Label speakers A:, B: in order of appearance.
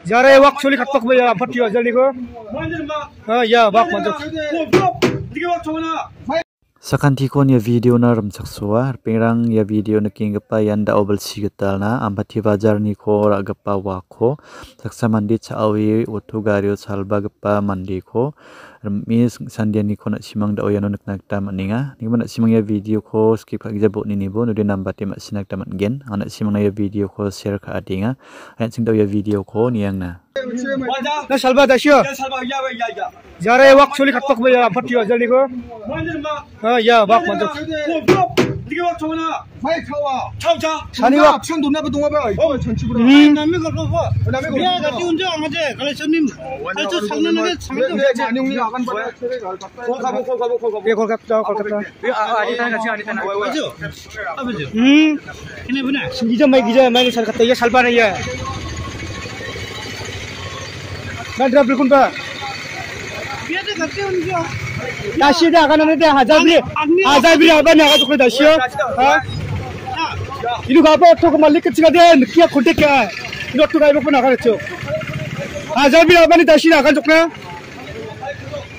A: Jare wak suli khatok ba ya pati wajal niko. Ya wak manjok.
B: Sakanti kon ya video na ram saksua pengrang ya video na kinggapa yanda obal sigatal na ambati bajar ni ko ragapa wako saksa mandi chaawi utu gario salba gapa mandi ko mis sandian ni ko na simang da oyano naknakta maninga ni mana simang ya video ko skip kag jabo ni nibo no de nambati ma sinakta mangen ana simang ya video ko share ka adinga ayan sing da ya video ko niang na
A: na salba dasyo jare wak suli khatok ba ya pati wajal niko. Ya wak manjok. Sani wak gija mai sal kata ya salba ya. Nandra bilkun ba. Dashi dah kan nanti hajar beli apa ni agak tu dashi ha ini apa tu kemalik kecil dia kia kutek ya ini tu kaya apa nak kerja hajar beli apa ni dashi dah kan cukna